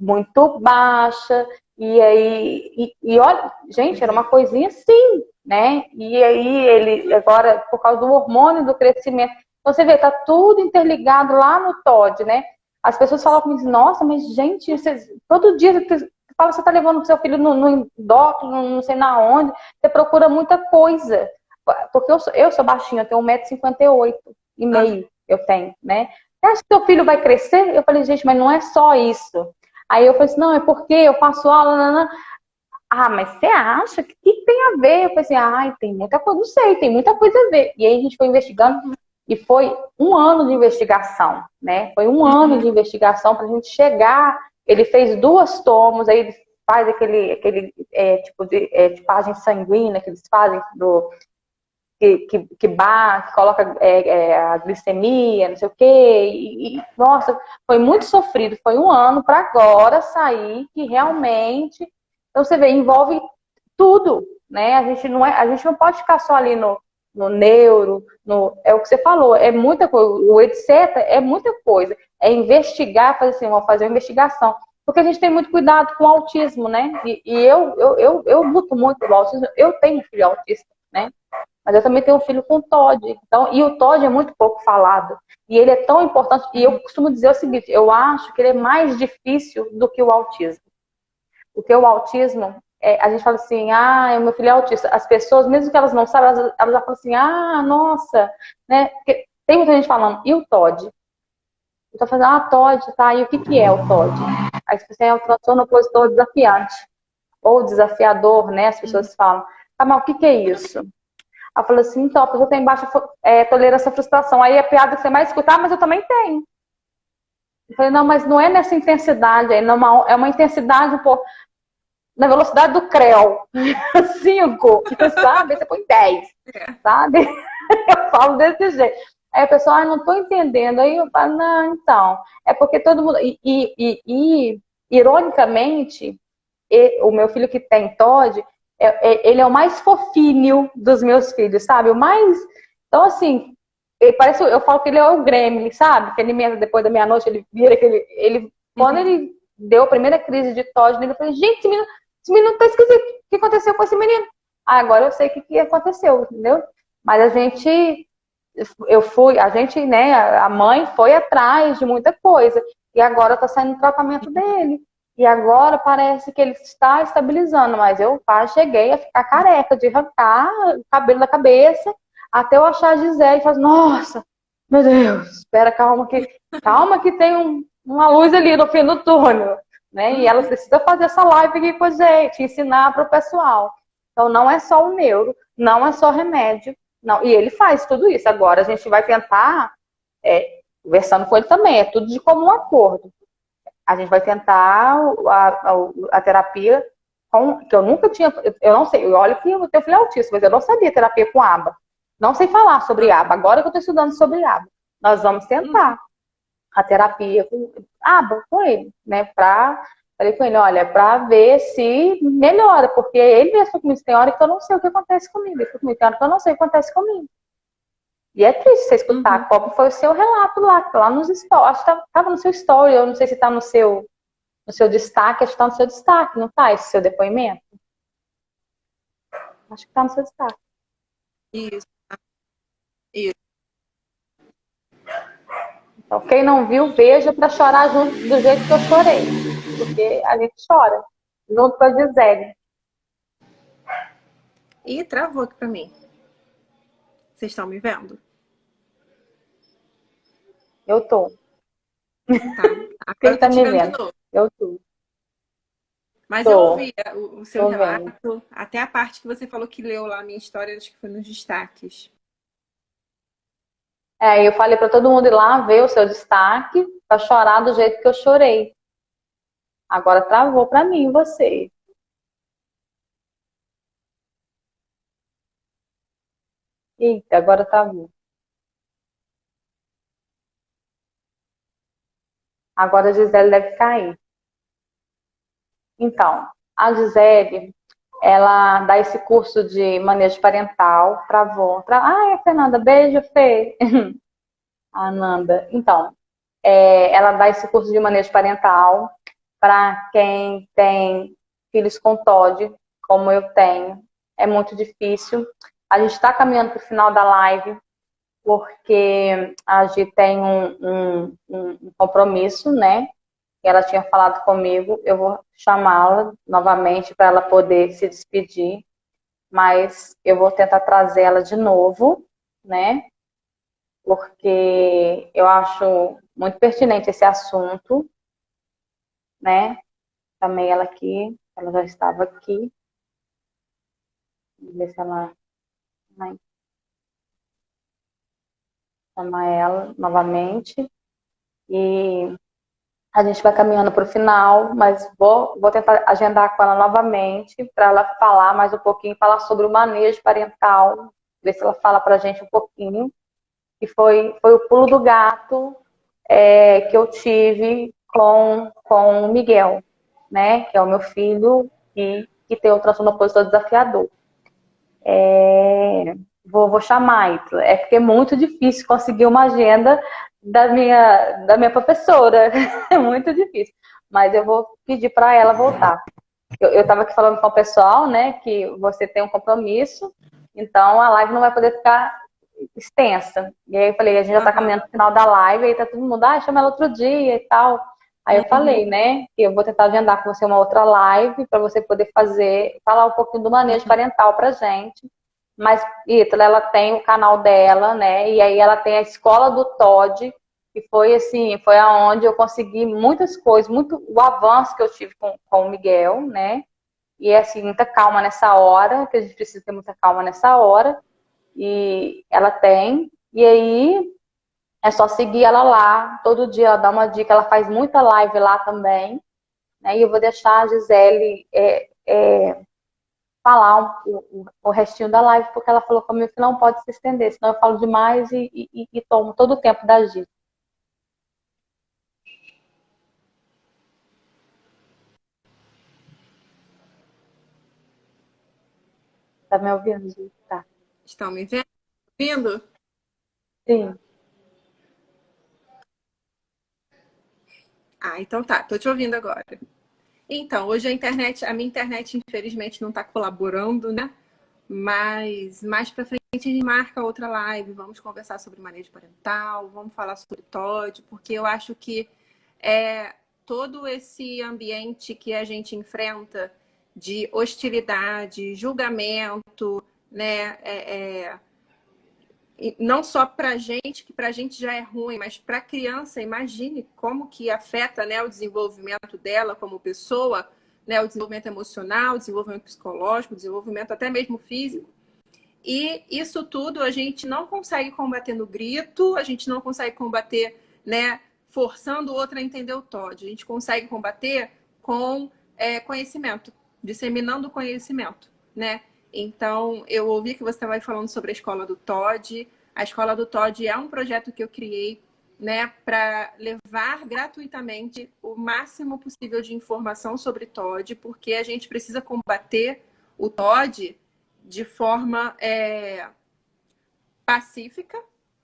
muito baixa, e aí, olha, gente, era uma coisinha assim, né? E aí ele, agora, por causa do hormônio do crescimento, você vê, tá tudo interligado lá no TOD, né? As pessoas falam comigo, nossa, mas gente, todo dia você fala, você tá levando o seu filho no endócrino, não sei na onde, você procura muita coisa. Porque eu sou baixinha, eu tenho 1,58 m e meio, eu tenho, né? Você acha que seu filho vai crescer? Eu falei, gente, mas não é só isso. Aí eu falei assim, não, é porque eu faço aula, nanana. Ah, mas você acha? Que tem a ver? Eu falei assim, tem muita coisa, não sei, tem muita coisa a ver. E aí a gente foi investigando, e foi um ano de investigação, né? Foi um ano de investigação pra gente chegar. Ele fez 2 tomos, aí ele faz aquele tipo de tipagem sanguínea que eles fazem que coloca a glicemia, não sei o quê, e nossa, foi muito sofrido, foi um ano para agora sair que realmente, então você vê, envolve tudo, né? A gente não pode ficar só ali no neuro, é o que você falou, é muita coisa, o etc é muita coisa, é investigar, vamos fazer uma investigação, porque a gente tem muito cuidado com o autismo, né? E eu luto muito pelo autismo, eu tenho um filho autista, né? Mas eu também tenho um filho com TOD. Então, e o TOD é muito pouco falado. E ele é tão importante. E eu costumo dizer o seguinte, eu acho que ele é mais difícil do que o autismo. Porque o autismo, a gente fala assim, o meu filho é autista. As pessoas, mesmo que elas não saibam, elas já falam assim, nossa, né? Porque tem muita gente falando, e o TOD? Eu tô falando, TOD, tá? E o que é o TOD? Aí você tem o transtorno opositor desafiante. Ou desafiador, né? As pessoas falam, mas o que é isso? Ela falou assim, então, a pessoa tem baixa tolerância à frustração. Aí a piada que você mais escuta, mas eu também tenho. Eu falei, não, mas não é nessa intensidade, é uma intensidade, pô, na velocidade do CREO. 5, sabe? Você põe 10, sabe? Eu falo desse jeito. Aí a pessoa, não tô entendendo. Aí eu falo, não, então, é porque todo mundo... ironicamente, o meu filho que tem TOD, ele é o mais fofinho dos meus filhos, sabe? O mais... Então, assim, eu falo que ele é o Gremlin, sabe? Que ele alimenta depois da meia-noite, ele vira aquele... Quando ele deu a primeira crise de TOD, eu falei, gente, esse menino tá esquisito. O que aconteceu com esse menino? Agora eu sei o que aconteceu, entendeu? Mas a gente, né, a mãe foi atrás de muita coisa. E agora tá saindo o tratamento dele. E agora parece que ele está estabilizando, mas eu quase cheguei a ficar careca, de arrancar o cabelo da cabeça, até eu achar a Gisele e falar, nossa, meu Deus, espera, calma que tem uma luz ali no fim do túnel, né? E ela precisa fazer essa live aqui com a gente, ensinar para o pessoal. Então não é só o neuro, não é só remédio, não. E ele faz tudo isso. Agora a gente vai tentar, conversando com ele também, é tudo de comum acordo. A gente vai tentar a terapia que eu nunca tinha, eu não sei, olha que eu tenho filho autista, mas eu não sabia terapia com aba. Não sei falar sobre aba. Agora que eu estou estudando sobre aba. Nós vamos tentar a terapia com aba com ele, né? Falei com ele, olha, para ver se melhora, porque ele mesmo comigo, tem hora que eu não sei o que acontece comigo, tem hora que eu não sei o que acontece comigo. E é triste você escutar como foi o seu relato lá nos stories. Acho que estava no seu story, eu não sei se está no seu destaque, acho que está no seu destaque, não está esse seu depoimento? Acho que está no seu destaque. Isso. Então, quem não viu, veja para chorar junto do jeito que eu chorei. Porque a gente chora, junto com a Gisele. Ih, travou aqui para mim. Vocês estão me vendo? Eu tô. Tá. Agora Quem eu tá tô te me vendo de vendo? novo. Eu tô. Mas eu Tô. ouvi o seu Tô relato, vendo. até a parte que você falou que leu lá a minha história, acho que foi nos destaques. Eu falei para todo mundo ir lá ver o seu destaque, para chorar do jeito que eu chorei. Agora travou para mim, você. Eita, agora travou. Agora a Gisele deve cair. Então, a Gisele, ela dá esse curso de manejo parental, travou. Fernanda, beijo, Fê. A Ananda. Então, ela dá esse curso de manejo parental para quem tem filhos com TOD, como eu tenho. É muito difícil. A gente está caminhando para o final da live, porque a gente tem um compromisso, né? Ela tinha falado comigo, eu vou chamá-la novamente para ela poder se despedir, mas eu vou tentar trazer ela de novo, né? Porque eu acho muito pertinente esse assunto, né? Chamei ela aqui, ela já estava aqui. Vamos ver se ela vai chamar ela novamente. E a gente vai caminhando para o final, mas vou tentar agendar com ela novamente para ela falar mais um pouquinho, falar sobre o manejo parental, ver se ela fala para a gente um pouquinho. E foi o pulo do gato que eu tive com o Miguel, né? Que é o meu filho e que tem o transtorno opositor desafiador. Vou chamar, é porque é muito difícil conseguir uma agenda da minha professora, é muito difícil, mas eu vou pedir para ela voltar. Eu estava aqui falando com o pessoal, né, que você tem um compromisso, então a live não vai poder ficar extensa. E aí eu falei, a gente já está caminhando para o final da live, aí tá todo mundo, chama ela outro dia e tal. Aí eu falei, né, que eu vou tentar agendar com você uma outra live para você poder falar um pouquinho do manejo parental pra gente. Mas Ítala, ela tem o canal dela, né, e aí ela tem a escola do TOD, que foi assim, foi aonde eu consegui muitas coisas, muito o avanço que eu tive com o Miguel, né, e assim, muita calma nessa hora, que a gente precisa ter muita calma nessa hora, e ela tem, e aí é só seguir ela lá, todo dia ela dá uma dica, ela faz muita live lá também, né? E eu vou deixar a Gisele falar o restinho da live, porque ela falou comigo que não pode se estender, senão eu falo demais e tomo todo o tempo da Gi. Tá me ouvindo, Gi? Tá. Estão me vendo? Ouvindo? Sim. Ah, então tá, tô te ouvindo agora. Então, hoje a minha internet, infelizmente, não tá colaborando, né? Mas mais pra frente a gente marca outra live, vamos conversar sobre manejo parental, vamos falar sobre TOD, porque eu acho que todo esse ambiente que a gente enfrenta de hostilidade, julgamento, né? E não só para a gente, que para a gente já é ruim, mas para a criança, imagine como que afeta, né, o desenvolvimento dela como pessoa, né, o desenvolvimento emocional, o desenvolvimento psicológico, o desenvolvimento até mesmo físico. E isso tudo a gente não consegue combater no grito, a gente não consegue combater, né, forçando o outro a entender o TOD. A gente consegue combater com conhecimento, disseminando conhecimento, né? Então, eu ouvi que você estava falando sobre a Escola do TOD. A Escola do TOD é um projeto que eu criei, né, para levar gratuitamente o máximo possível de informação sobre TOD, porque a gente precisa combater o TOD de forma pacífica,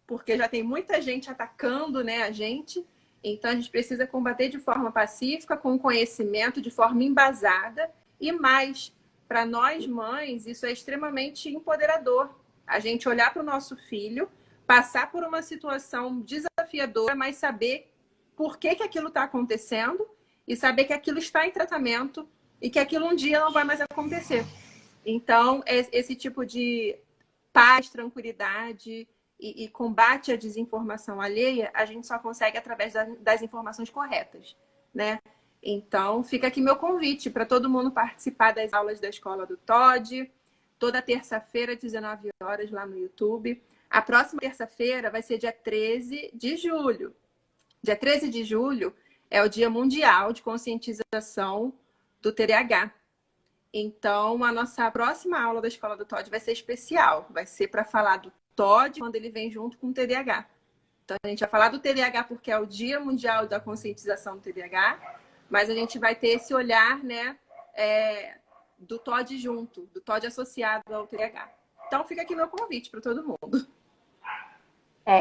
porque já tem muita gente atacando, né, a gente. Então, a gente precisa combater de forma pacífica, com conhecimento, de forma embasada e mais. Para nós, mães, isso é extremamente empoderador. A gente olhar para o nosso filho, passar por uma situação desafiadora, mas saber por que aquilo está acontecendo e saber que aquilo está em tratamento e que aquilo um dia não vai mais acontecer. Então, esse tipo de paz, tranquilidade e combate à desinformação alheia, a gente só consegue através das informações corretas, né? Então, fica aqui meu convite para todo mundo participar das aulas da Escola do TOD, toda terça-feira, 19 horas, lá no YouTube. A próxima terça-feira vai ser dia 13 de julho. Dia 13 de julho é o Dia Mundial de Conscientização do TDAH. Então, a nossa próxima aula da Escola do TOD vai ser especial. Vai ser para falar do TOD quando ele vem junto com o TDAH. Então, a gente vai falar do TDAH porque é o Dia Mundial da Conscientização do TDAH, mas a gente vai ter esse olhar, né, do TOD junto, do TOD associado ao TDAH. Então, fica aqui meu convite para todo mundo.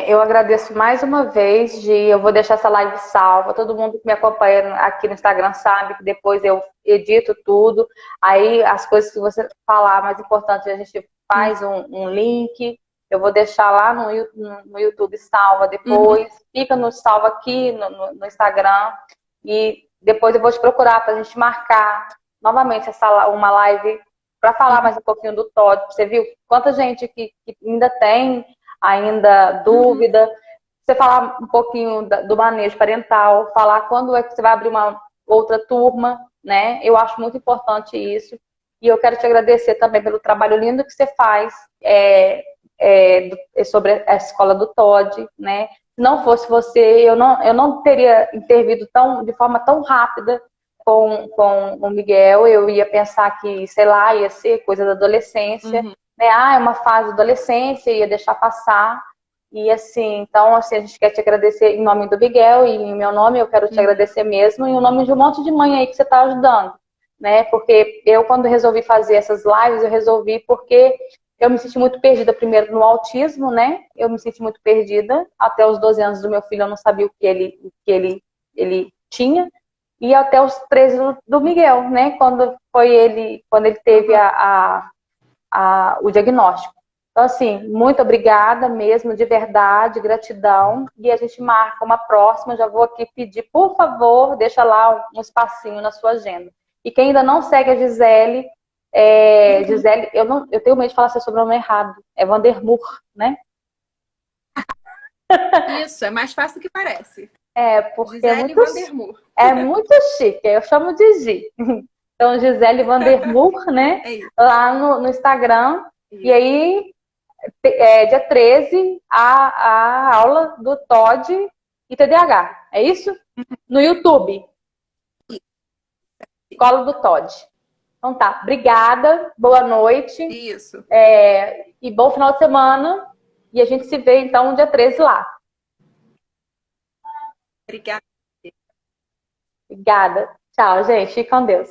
Eu agradeço mais uma vez, Gi. Eu vou deixar essa live salva. Todo mundo que me acompanha aqui no Instagram sabe que depois eu edito tudo. Aí as coisas que você falar mais importantes, a gente faz um link. Eu vou deixar lá no YouTube salva depois. Fica no salva aqui no Instagram. E depois eu vou te procurar para a gente marcar novamente uma live para falar mais um pouquinho do TOD. Você viu quanta gente que ainda tem dúvida, você falar um pouquinho do manejo parental, falar quando é que você vai abrir uma outra turma, né? Eu acho muito importante isso. E eu quero te agradecer também pelo trabalho lindo que você faz sobre a escola do TOD, né? Se não fosse você, eu não teria intervido de forma tão rápida com o Miguel. Eu ia pensar que, sei lá, ia ser coisa da adolescência. Né? É uma fase da adolescência, ia deixar passar. E assim, então, assim, a gente quer te agradecer em nome do Miguel e em meu nome, eu quero te agradecer mesmo, em nome de um monte de mãe aí que você está ajudando, né? Porque eu, quando resolvi fazer essas lives, eu resolvi porque eu me senti muito perdida, primeiro no autismo, né? Eu me senti muito perdida. Até os 12 anos do meu filho, eu não sabia o que ele tinha. E até os 13 do Miguel, né? Quando ele teve o diagnóstico. Então, assim, muito obrigada mesmo, de verdade, gratidão. E a gente marca uma próxima. Já vou aqui pedir, por favor, deixa lá um espacinho na sua agenda. E quem ainda não segue a Gisele, Gisele, eu tenho medo de falar seu sobrenome errado. É Vandermoor, né? Isso, é mais fácil do que parece. Porque Gisele Vandermoor. É muito chique, eu chamo de Gi. Então, Gisele Vandermoor, né? Lá no Instagram. Isso. E aí, dia 13, a aula do TOD e TDAH. É isso? No YouTube. Escola do TOD. Então tá, obrigada, boa noite. Isso. E bom final de semana. E a gente se vê então dia 13 lá. Obrigada. Obrigada. Tchau, gente. Fique com Deus.